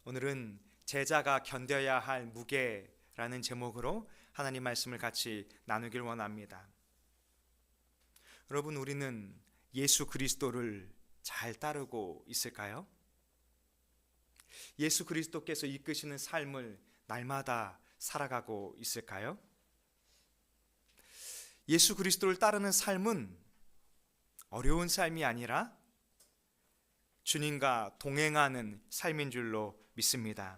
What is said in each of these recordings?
오늘은 제자가 견뎌야 할 무게라는 제목으로 하나님 말씀을 같이 나누길 원합니다. 여러분, 우리는 예수 그리스도를 잘 따르고 있을까요? 예수 그리스도께서 이끄시는 삶을 날마다 살아가고 있을까요? 예수 그리스도를 따르는 삶은 어려운 삶이 아니라 주님과 동행하는 삶인 줄로 믿습니다.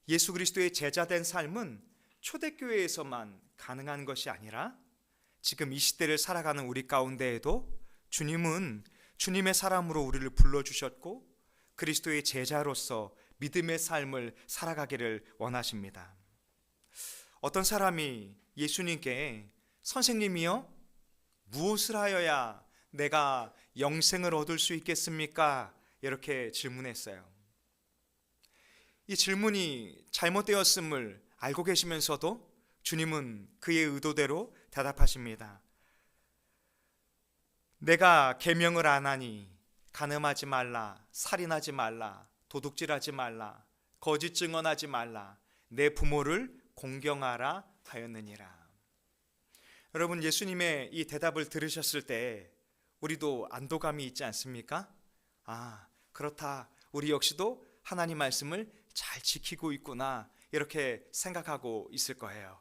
예수 그리스도의 제자된 삶은 초대교회에서만 가능한 것이 아니라 지금 이 시대를 살아가는 우리 가운데에도 주님은 주님의 사람으로 우리를 불러주셨고 그리스도의 제자로서 믿음의 삶을 살아가기를 원하십니다. 어떤 사람이 예수님께 선생님이요, 무엇을 하여야 내가 영생을 얻을 수 있겠습니까? 이렇게 질문했어요. 이 질문이 잘못되었음을 알고 계시면서도 주님은 그의 의도대로 대답하십니다. 내가 계명을 안 하니 간음하지 말라, 살인하지 말라, 도둑질하지 말라, 거짓 증언하지 말라, 내 부모를 공경하라 하였느니라. 여러분, 예수님의 이 대답을 들으셨을 때 우리도 안도감이 있지 않습니까? 그렇다, 우리 역시도 하나님 말씀을 잘 지키고 있구나, 이렇게 생각하고 있을 거예요.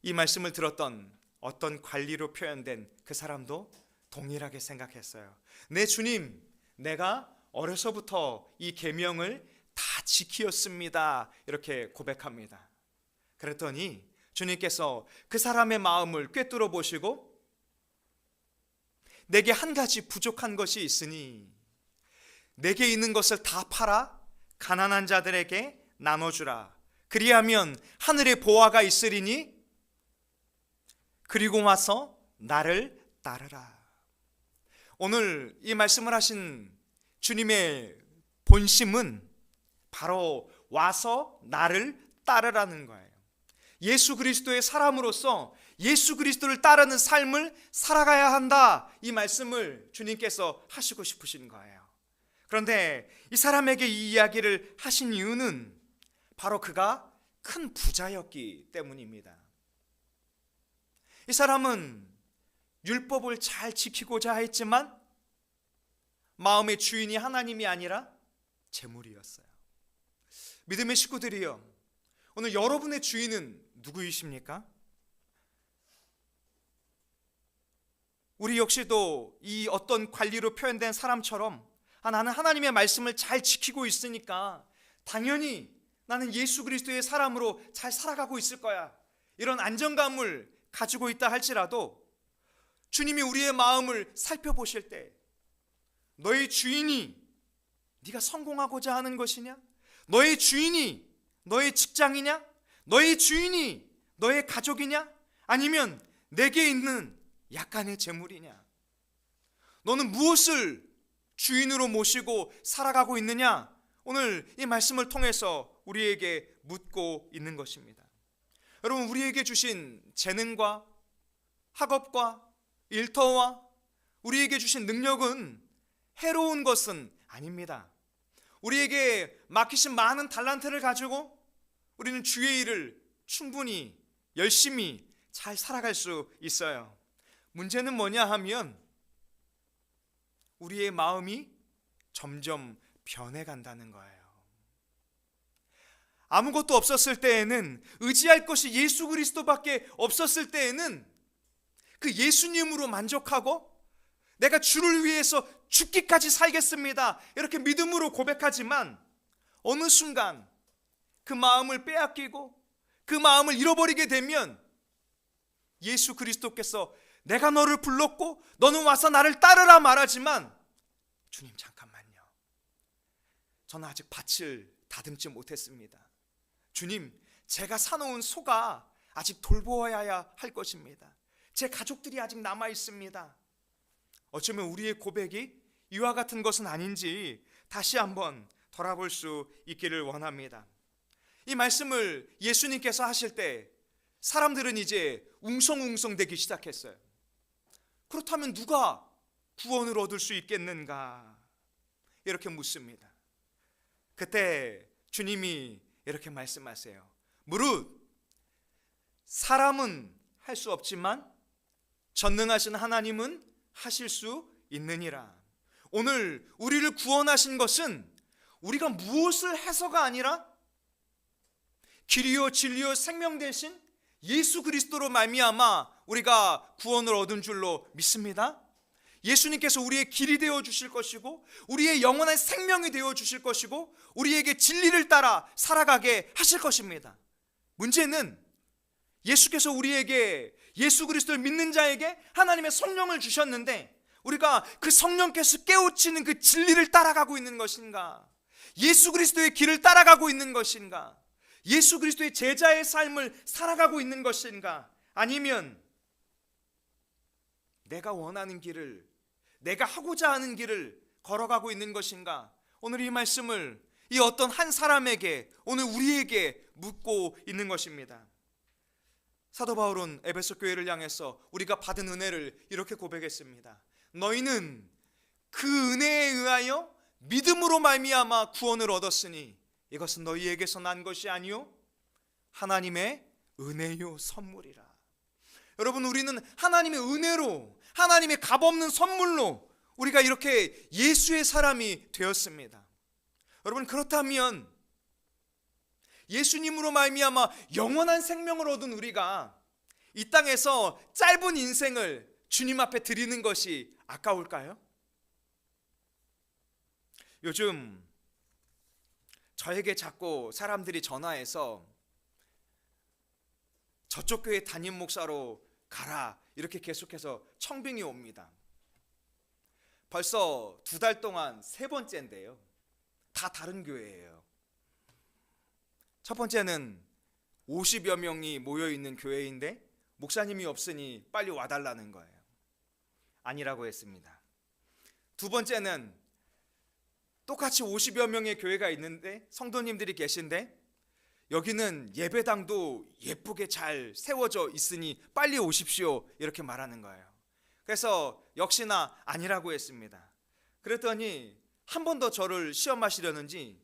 이 말씀을 들었던 어떤 관리로 표현된 그 사람도 동일하게 생각했어요. 네, 주님, 내가 어려서부터 이 계명을 다 지키었습니다, 이렇게 고백합니다. 그랬더니 주님께서 그 사람의 마음을 꿰뚫어 보시고 내게 한 가지 부족한 것이 있으니 내게 있는 것을 다 팔아 가난한 자들에게 나눠주라. 그리하면 하늘에 보화가 있으리니 그리고 와서 나를 따르라. 오늘 이 말씀을 하신 주님의 본심은 바로 와서 나를 따르라는 거예요. 예수 그리스도의 사람으로서 예수 그리스도를 따르는 삶을 살아가야 한다, 이 말씀을 주님께서 하시고 싶으신 거예요. 그런데 이 사람에게 이 이야기를 하신 이유는 바로 그가 큰 부자였기 때문입니다. 이 사람은 율법을 잘 지키고자 했지만 마음의 주인이 하나님이 아니라 재물이었어요. 믿음의 식구들이여, 오늘 여러분의 주인은 누구이십니까? 우리 역시도 이 어떤 관리로 표현된 사람처럼 나는 하나님의 말씀을 잘 지키고 있으니까 당연히 나는 예수 그리스도의 사람으로 잘 살아가고 있을 거야, 이런 안정감을 가지고 있다 할지라도 주님이 우리의 마음을 살펴보실 때 너의 주인이 네가 성공하고자 하는 것이냐? 너의 주인이 너의 직장이냐? 너의 주인이 너의 가족이냐? 아니면 내게 있는 약간의 재물이냐? 너는 무엇을 주인으로 모시고 살아가고 있느냐? 오늘 이 말씀을 통해서 우리에게 묻고 있는 것입니다. 여러분, 우리에게 주신 재능과 학업과 일터와 우리에게 주신 능력은 해로운 것은 아닙니다. 우리에게 맡기신 많은 달란트를 가지고 우리는 주의 일을 충분히 열심히 잘 살아갈 수 있어요. 문제는 뭐냐 하면 우리의 마음이 점점 변해간다는 거예요. 아무것도 없었을 때에는, 의지할 것이 예수 그리스도밖에 없었을 때에는 그 예수님으로 만족하고 내가 주를 위해서 죽기까지 살겠습니다, 이렇게 믿음으로 고백하지만 어느 순간 그 마음을 빼앗기고 그 마음을 잃어버리게 되면 예수 그리스도께서 내가 너를 불렀고 너는 와서 나를 따르라 말하지만, 주님 잠깐만요, 저는 아직 밭을 다듬지 못했습니다. 주님, 제가 사놓은 소가 아직 돌보아야 할 것입니다. 제 가족들이 아직 남아 있습니다. 어쩌면 우리의 고백이 이와 같은 것은 아닌지 다시 한번 돌아볼 수 있기를 원합니다. 이 말씀을 예수님께서 하실 때 사람들은 이제 웅성웅성대기 시작했어요. 그렇다면 누가 구원을 얻을 수 있겠는가? 이렇게 묻습니다. 그때 주님이 이렇게 말씀하세요. 무릇 사람은 할 수 없지만 전능하신 하나님은 하실 수 있느니라. 오늘 우리를 구원하신 것은 우리가 무엇을 해서가 아니라 길이요 진리요 생명 되신 예수 그리스도로 말미암아 우리가 구원을 얻은 줄로 믿습니다. 예수님께서 우리의 길이 되어 주실 것이고 우리의 영원한 생명이 되어 주실 것이고 우리에게 진리를 따라 살아가게 하실 것입니다. 문제는 예수께서 우리에게 예수 그리스도를 믿는 자에게 하나님의 성령을 주셨는데 우리가 그 성령께서 깨우치는 그 진리를 따라가고 있는 것인가? 예수 그리스도의 길을 따라가고 있는 것인가? 예수 그리스도의 제자의 삶을 살아가고 있는 것인가? 아니면 내가 원하는 길을, 내가 하고자 하는 길을 걸어가고 있는 것인가? 오늘 이 말씀을 이 어떤 한 사람에게, 오늘 우리에게 묻고 있는 것입니다. 사도 바울은 에베소 교회를 향해서 우리가 받은 은혜를 이렇게 고백했습니다. 너희는 그 은혜에 의하여 믿음으로 말미암아 구원을 얻었으니 이것은 너희에게서 난 것이 아니요 하나님의 은혜요 선물이라. 여러분, 우리는 하나님의 은혜로, 하나님의 값없는 선물로 우리가 이렇게 예수의 사람이 되었습니다. 여러분, 그렇다면 예수님으로 말미암아 영원한 생명을 얻은 우리가 이 땅에서 짧은 인생을 주님 앞에 드리는 것이 아까울까요? 요즘 저에게 자꾸 사람들이 전화해서 저쪽 교회 담임 목사로 가라 이렇게 계속해서 청빙이 옵니다. 벌써 2달 동안 3번째인데요. 다 다른 교회예요. 첫 번째는 50여 명이 모여있는 교회인데 목사님이 없으니 빨리 와달라는 거예요. 아니라고 했습니다. 두 번째는 똑같이 50여 명의 교회가 있는데 성도님들이 계신데 여기는 예배당도 예쁘게 잘 세워져 있으니 빨리 오십시오 이렇게 말하는 거예요. 그래서 역시나 아니라고 했습니다. 그랬더니 한 번 더 저를 시험하시려는지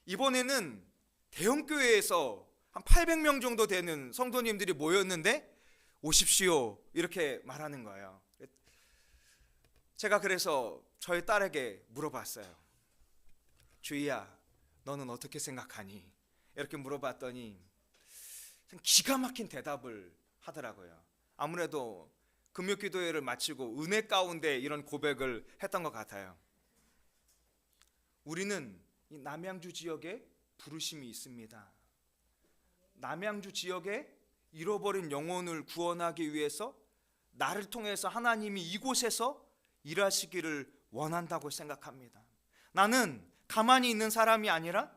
이번에는 대형교회에서 한 800명 정도 되는 성도님들이 모였는데 오십시오 이렇게 말하는 거예요. 제가 그래서 저희 딸에게 물어봤어요. 주희야, 너는 어떻게 생각하니? 이렇게 물어봤더니 기가 막힌 대답을 하더라고요. 아무래도 금요기도회를 마치고 은혜 가운데 이런 고백을 했던 것 같아요. 우리는 이 남양주 지역에 부르심이 있습니다. 남양주 지역에 잃어버린 영혼을 구원하기 위해서 나를 통해서 하나님이 이곳에서 일하시기를 원한다고 생각합니다. 나는 가만히 있는 사람이 아니라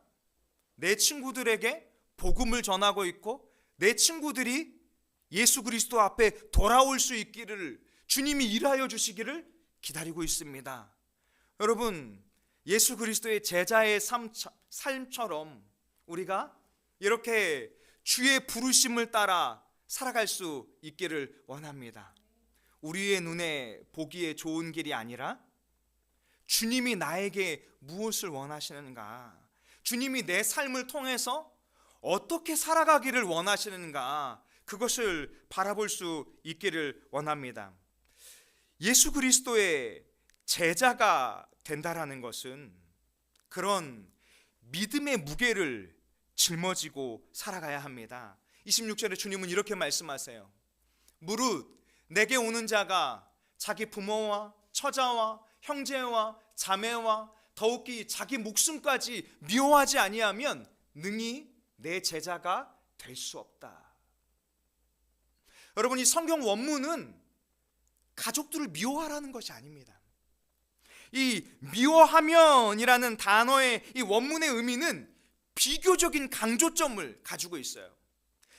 내 친구들에게 복음을 전하고 있고 내 친구들이 예수 그리스도 앞에 돌아올 수 있기를 주님이 일하여 주시기를 기다리고 있습니다. 여러분, 예수 그리스도의 제자의 삶처럼 우리가 이렇게 주의 부르심을 따라 살아갈 수 있기를 원합니다. 우리의 눈에 보기에 좋은 길이 아니라 주님이 나에게 무엇을 원하시는가, 주님이 내 삶을 통해서 어떻게 살아가기를 원하시는가, 그것을 바라볼 수 있기를 원합니다. 예수 그리스도의 제자가 된다라는 것은 그런 믿음의 무게를 짊어지고 살아가야 합니다. 26절에 주님은 이렇게 말씀하세요. 무릇 내게 오는 자가 자기 부모와 처자와 형제와 자매와 더욱이 자기 목숨까지 미워하지 아니하면 능히 내 제자가 될 수 없다. 여러분, 이 성경 원문은 가족들을 미워하라는 것이 아닙니다. 이 미워하면이라는 단어의 이 원문의 의미는 비교적인 강조점을 가지고 있어요.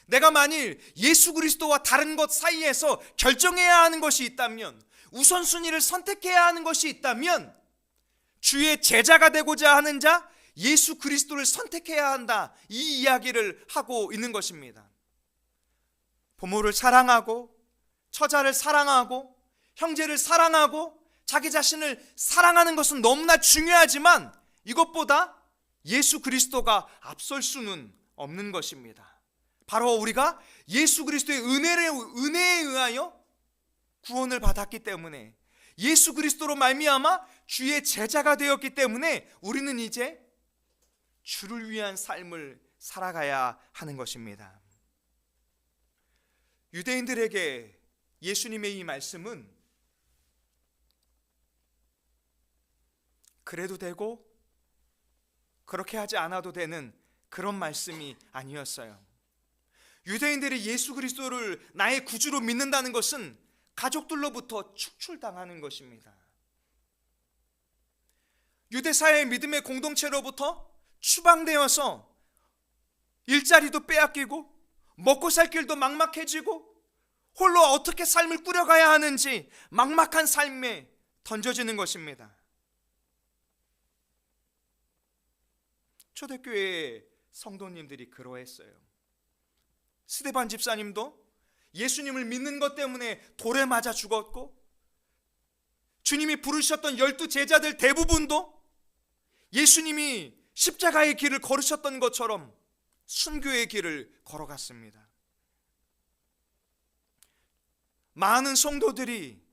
내가 만일 예수 그리스도와 다른 것 사이에서 결정해야 하는 것이 있다면, 우선순위를 선택해야 하는 것이 있다면 주의 제자가 되고자 하는 자 예수 그리스도를 선택해야 한다, 이 이야기를 하고 있는 것입니다. 부모를 사랑하고 처자를 사랑하고 형제를 사랑하고 자기 자신을 사랑하는 것은 너무나 중요하지만 이것보다 예수 그리스도가 앞설 수는 없는 것입니다. 바로 우리가 예수 그리스도의 은혜에 의하여 구원을 받았기 때문에, 예수 그리스도로 말미암아 주의 제자가 되었기 때문에 우리는 이제 주를 위한 삶을 살아가야 하는 것입니다. 유대인들에게 예수님의 이 말씀은 그래도 되고 그렇게 하지 않아도 되는 그런 말씀이 아니었어요. 유대인들이 예수 그리스도를 나의 구주로 믿는다는 것은 가족들로부터 축출당하는 것입니다. 유대사의 믿음의 공동체로부터 추방되어서 일자리도 빼앗기고 먹고 살 길도 막막해지고 홀로 어떻게 삶을 꾸려가야 하는지 막막한 삶에 던져지는 것입니다. 초대교회 성도님들이 그러했어요. 스데반 집사님도 예수님을 믿는 것 때문에 돌에 맞아 죽었고, 주님이 부르셨던 12 제자들 대부분도 예수님이 십자가의 길을 걸으셨던 것처럼 순교의 길을 걸어갔습니다. 많은 성도들이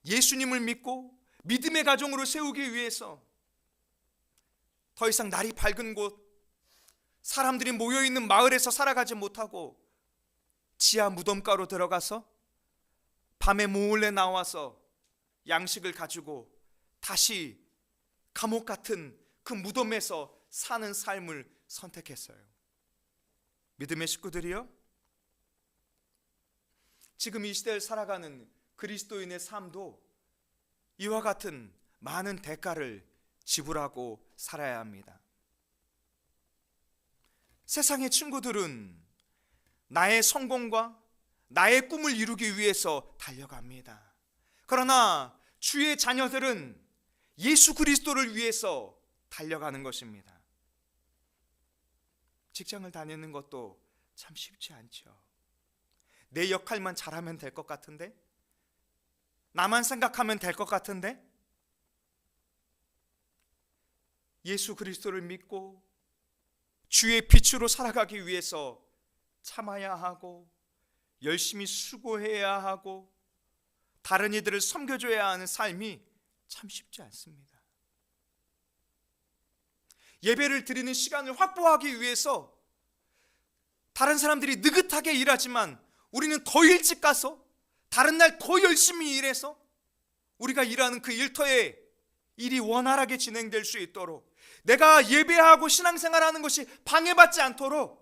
예수님을 믿고 믿음의 가정으로 세우기 위해서 더 이상 날이 밝은 곳, 사람들이 모여있는 마을에서 살아가지 못하고 지하 무덤가로 들어가서 밤에 몰래 나와서 양식을 가지고 다시 감옥 같은 그 무덤에서 사는 삶을 선택했어요. 믿음의 식구들이요, 지금 이 시대를 살아가는 그리스도인의 삶도 이와 같은 많은 대가를 지불하고 살아야 합니다. 세상의 친구들은 나의 성공과 나의 꿈을 이루기 위해서 달려갑니다. 그러나 주의 자녀들은 예수 그리스도를 위해서 달려가는 것입니다. 직장을 다니는 것도 참 쉽지 않죠. 내 역할만 잘하면 될 것 같은데, 나만 생각하면 될 것 같은데, 예수 그리스도를 믿고 주의 빛으로 살아가기 위해서 참아야 하고 열심히 수고해야 하고 다른 이들을 섬겨줘야 하는 삶이 참 쉽지 않습니다. 예배를 드리는 시간을 확보하기 위해서 다른 사람들이 느긋하게 일하지만 우리는 더 일찍 가서 다른 날 더 열심히 일해서 우리가 일하는 그 일터에 일이 원활하게 진행될 수 있도록, 내가 예배하고 신앙생활하는 것이 방해받지 않도록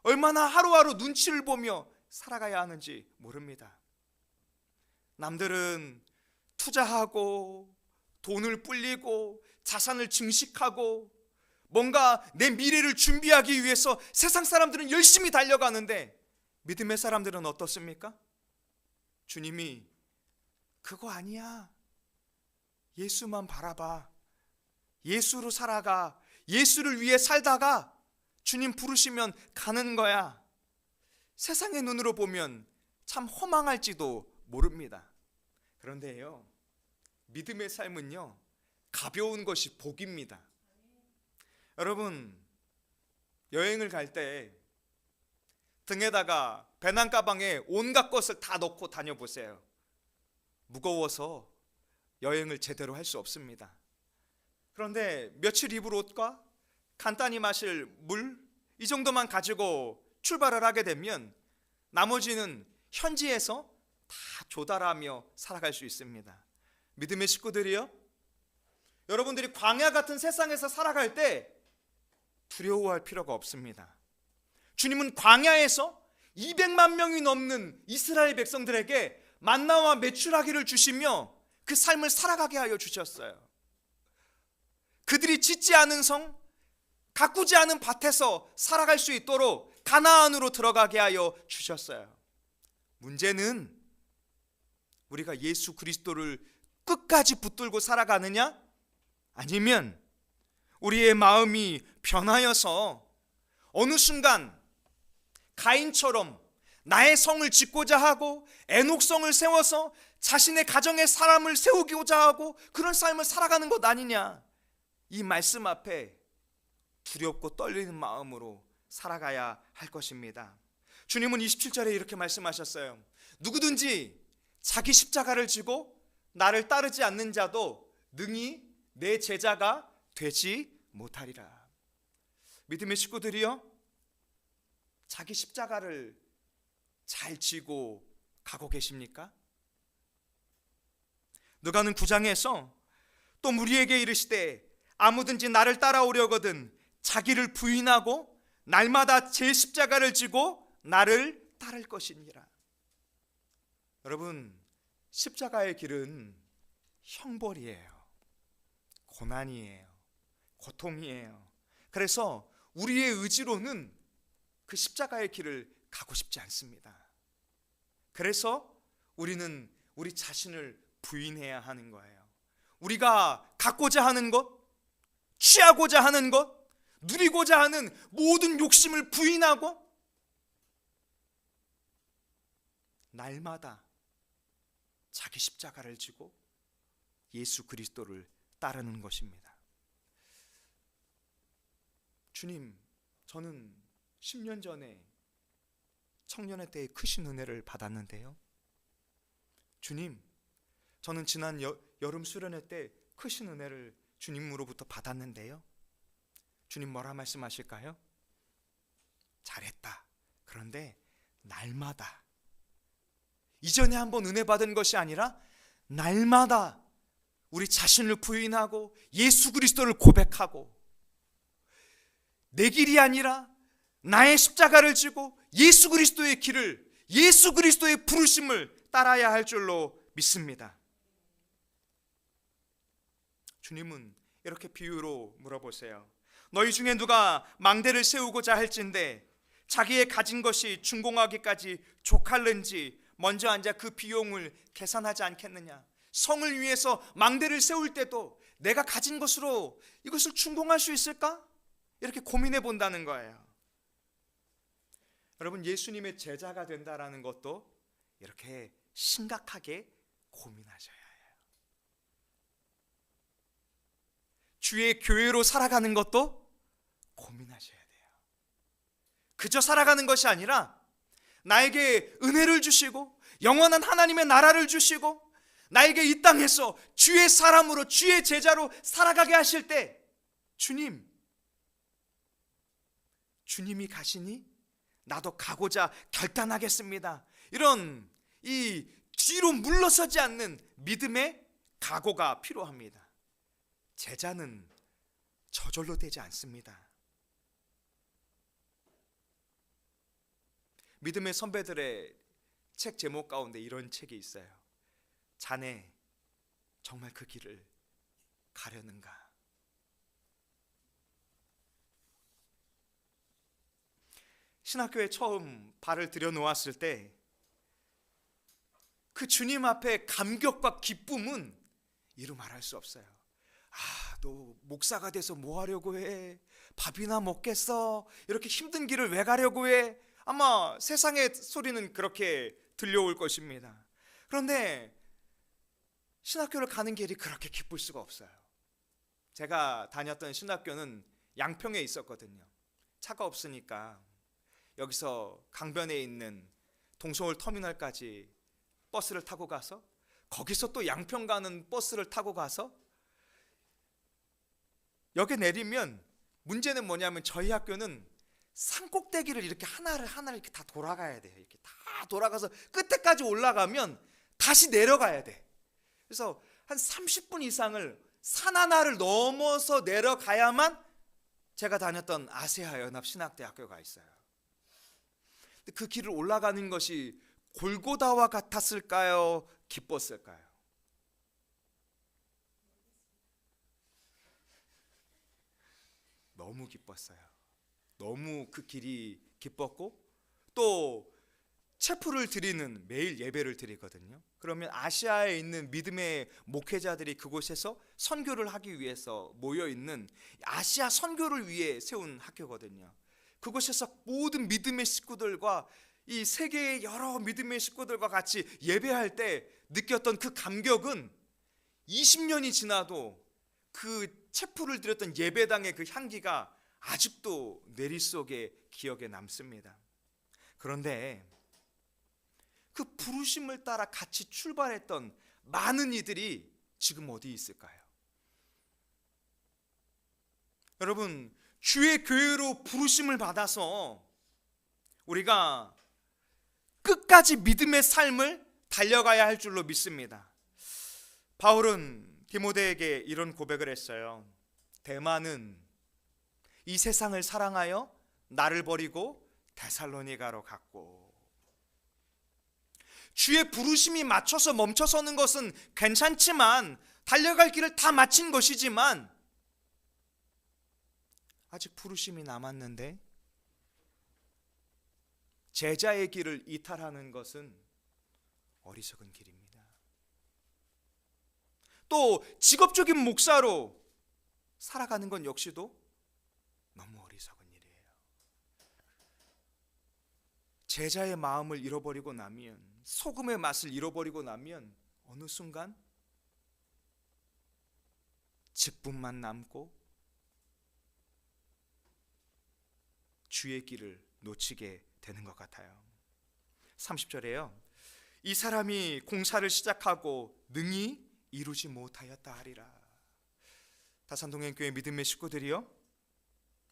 얼마나 하루하루 눈치를 보며 살아가야 하는지 모릅니다. 남들은 투자하고 돈을 불리고 자산을 증식하고 뭔가 내 미래를 준비하기 위해서 세상 사람들은 열심히 달려가는데, 믿음의 사람들은 어떻습니까? 주님이 그거 아니야, 예수만 바라봐, 예수로 살아가, 예수를 위해 살다가 주님 부르시면 가는 거야. 세상의 눈으로 보면 참 허망할지도 모릅니다. 그런데요, 믿음의 삶은요, 가벼운 것이 복입니다. 여러분, 여행을 갈 때 등에다가 배낭 가방에 온갖 것을 다 넣고 다녀보세요. 무거워서 여행을 제대로 할 수 없습니다. 그런데 며칠 입을 옷과 간단히 마실 물, 이 정도만 가지고 출발을 하게 되면 나머지는 현지에서 다 조달하며 살아갈 수 있습니다. 믿음의 식구들이요, 여러분들이 광야 같은 세상에서 살아갈 때 두려워할 필요가 없습니다. 주님은 광야에서 200만 명이 넘는 이스라엘 백성들에게 만나와 메추라기를 주시며 그 삶을 살아가게 하여 주셨어요. 그들이 짓지 않은 성, 가꾸지 않은 밭에서 살아갈 수 있도록 가나안으로 들어가게 하여 주셨어요. 문제는 우리가 예수 그리스도를 끝까지 붙들고 살아가느냐, 아니면 우리의 마음이 변하여서 어느 순간 가인처럼 나의 성을 짓고자 하고 애녹성을 세워서 자신의 가정의 사람을 세우고자 하고 그런 삶을 살아가는 것 아니냐, 이 말씀 앞에 두렵고 떨리는 마음으로 살아가야 할 것입니다. 주님은 27절에 이렇게 말씀하셨어요. 누구든지 자기 십자가를 지고 나를 따르지 않는 자도 능히 내 제자가 되지 못하리라. 믿음의 식구들이여, 자기 십자가를 잘 지고 가고 계십니까? 누가는 9장에서 또 우리에게 이르시되 아무든지 나를 따라오려거든 자기를 부인하고 날마다 제 십자가를 지고 나를 따를 것이니라. 여러분, 십자가의 길은 형벌이에요. 고난이에요. 고통이에요. 그래서 우리의 의지로는 그 십자가의 길을 가고 싶지 않습니다. 그래서 우리는 우리 자신을 부인해야 하는 거예요. 우리가 갖고자 하는 것, 취하고자 하는 것, 누리고자 하는 모든 욕심을 부인하고 날마다 자기 십자가를 지고 예수 그리스도를 따르는 것입니다. 주님, 저는 10년 전에 청년의 때에 크신 은혜를 받았는데요. 주님, 저는 지난 여름 수련회 때 크신 은혜를 주님으로부터 받았는데요. 주님 뭐라 말씀하실까요? 잘했다. 그런데 날마다, 이전에 한번 은혜 받은 것이 아니라 날마다 우리 자신을 부인하고 예수 그리스도를 고백하고 내 길이 아니라 나의 십자가를 지고 예수 그리스도의 길을, 예수 그리스도의 부르심을 따라야 할 줄로 믿습니다. 주님은 이렇게 비유로 물어보세요. 너희 중에 누가 망대를 세우고자 할진대 자기의 가진 것이 준공하기까지 족할는지 먼저 앉아 그 비용을 계산하지 않겠느냐. 성을 위해서 망대를 세울 때도 내가 가진 것으로 이것을 준공할 수 있을까? 이렇게 고민해 본다는 거예요. 여러분, 예수님의 제자가 된다라는 것도 이렇게 심각하게 고민하셔야 해요. 주의 교회로 살아가는 것도 고민하셔야 돼요. 그저 살아가는 것이 아니라 나에게 은혜를 주시고 영원한 하나님의 나라를 주시고 나에게 이 땅에서 주의 사람으로, 주의 제자로 살아가게 하실 때 주님이 가시니 나도 가고자 결단하겠습니다. 이런 이 뒤로 물러서지 않는 믿음의 각오가 필요합니다. 제자는 저절로 되지 않습니다. 믿음의 선배들의 책 제목 가운데 이런 책이 있어요. 자네 정말 그 길을 가려는가? 신학교에 처음 발을 들여놓았을 때 그 주님 앞에 감격과 기쁨은 이루 말할 수 없어요. 너 목사가 돼서 뭐 하려고 해? 밥이나 먹겠어? 이렇게 힘든 길을 왜 가려고 해? 아마 세상의 소리는 그렇게 들려올 것입니다. 그런데 신학교를 가는 길이 그렇게 기쁠 수가 없어요. 제가 다녔던 신학교는 양평에 있었거든요. 차가 없으니까 여기서 강변에 있는 동서울 터미널까지 버스를 타고 가서 거기서 또 양평 가는 버스를 타고 가서 역에 내리면 문제는 뭐냐면 저희 학교는 산꼭대기를 이렇게 하나를 이렇게 다 돌아가야 돼요. 이렇게 다 돌아가서 끝에까지 올라가면 다시 내려가야 돼. 그래서 한 30분 이상을 산 하나를 넘어서 내려가야만 제가 다녔던 아세아 연합 신학대학교가 있어요. 근데 그 길을 올라가는 것이 골고다와 같았을까요? 기뻤을까요? 너무 기뻤어요. 너무 그 길이 기뻤고 또 체프를 드리는 매일 예배를 드리거든요. 그러면 아시아에 있는 믿음의 목회자들이 그곳에서 선교를 하기 위해서 모여 있는 아시아 선교를 위해 세운 학교거든요. 그곳에서 모든 믿음의 식구들과 이 세계의 여러 믿음의 식구들과 같이 예배할 때 느꼈던 그 감격은 20년이 지나도 그 체프를 드렸던 예배당의 그 향기가 아직도 뇌리 속에 기억에 남습니다. 그런데 그 부르심을 따라 같이 출발했던 많은 이들이 지금 어디 있을까요? 여러분, 주의 교회로 부르심을 받아서 우리가 끝까지 믿음의 삶을 달려가야 할 줄로 믿습니다. 바울은 디모데에게 이런 고백을 했어요. 데마는 이 세상을 사랑하여 나를 버리고 데살로니가로 갔고. 주의 부르심이 맞춰서 멈춰서는 것은 괜찮지만, 달려갈 길을 다 마친 것이지만 아직 부르심이 남았는데 제자의 길을 이탈하는 것은 어리석은 길입니다. 또 직업적인 목사로 살아가는 건 역시도 너무 어리석은 일이에요. 제자의 마음을 잃어버리고 나면, 소금의 맛을 잃어버리고 나면 어느 순간 직분만 남고 주의 길을 놓치게 되는 것 같아요. 30절에요. 이 사람이 공사를 시작하고 능히 이루지 못하였다 하리라. 다산동행교회 믿음의 식구들이요,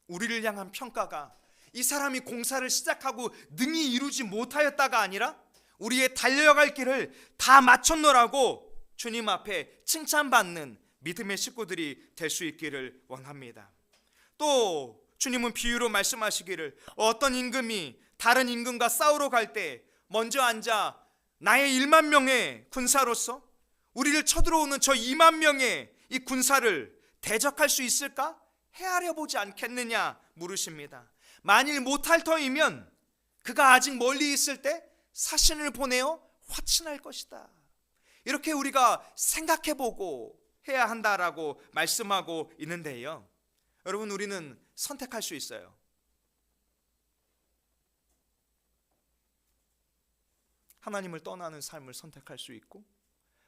우리를 향한 평가가 이 사람이 공사를 시작하고 능히 이루지 못하였다가 아니라 우리의 달려갈 길을 다 마쳤노라고 주님 앞에 칭찬받는 믿음의 식구들이 될 수 있기를 원합니다. 또 주님은 비유로 말씀하시기를, 어떤 임금이 다른 임금과 싸우러 갈 때 먼저 앉아 나의 1만 명의 군사로서 우리를 쳐들어오는 저 2만 명의 이 군사를 대적할 수 있을까? 헤아려 보지 않겠느냐 물으십니다. 만일 못할 터이면 그가 아직 멀리 있을 때 사신을 보내어 화친할 것이다. 이렇게 우리가 생각해보고 해야 한다라고 말씀하고 있는데요, 여러분, 우리는 선택할 수 있어요. 하나님을 떠나는 삶을 선택할 수 있고,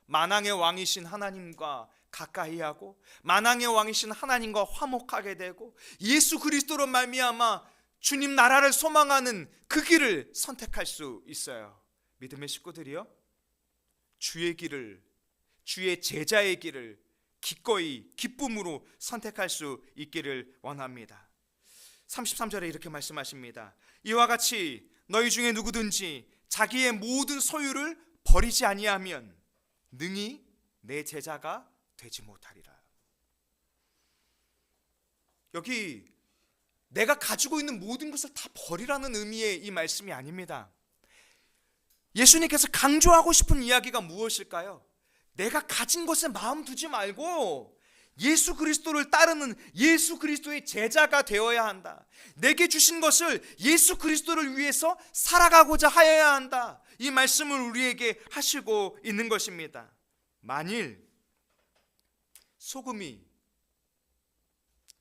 만왕의 왕이신 하나님과 가까이 하고 만왕의 왕이신 하나님과 화목하게 되고 예수 그리스도로 말미암아 주님 나라를 소망하는 그 길을 선택할 수 있어요. 믿음의 식구들이요, 주의 길을, 주의 제자의 길을 기꺼이 기쁨으로 선택할 수 있기를 원합니다. 33절에 이렇게 말씀하십니다. 이와 같이 너희 중에 누구든지 자기의 모든 소유를 버리지 아니하면 능히 내 제자가 되지 못하리라. 여기 내가 가지고 있는 모든 것을 다 버리라는 의미의 이 말씀이 아닙니다. 예수님께서 강조하고 싶은 이야기가 무엇일까요? 내가 가진 것에 마음 두지 말고 예수 그리스도를 따르는 예수 그리스도의 제자가 되어야 한다. 내게 주신 것을 예수 그리스도를 위해서 살아가고자 하여야 한다. 이 말씀을 우리에게 하시고 있는 것입니다. 만일 소금이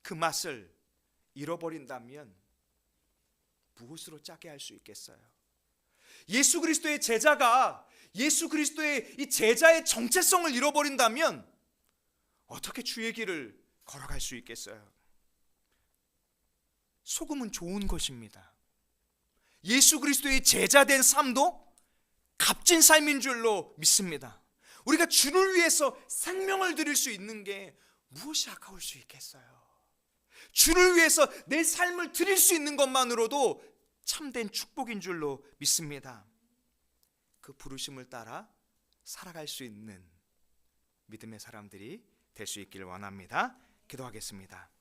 그 맛을 잃어버린다면 무엇으로 짜게 할 수 있겠어요? 예수 그리스도의 제자가 예수 그리스도의 이 제자의 정체성을 잃어버린다면 어떻게 주의 길을 걸어갈 수 있겠어요? 소금은 좋은 것입니다. 예수 그리스도의 제자된 삶도 값진 삶인 줄로 믿습니다. 우리가 주를 위해서 생명을 드릴 수 있는 게 무엇이 아까울 수 있겠어요? 주를 위해서 내 삶을 드릴 수 있는 것만으로도 참된 축복인 줄로 믿습니다. 그 부르심을 따라 살아갈 수 있는 믿음의 사람들이 될 수 있기를 원합니다. 기도하겠습니다.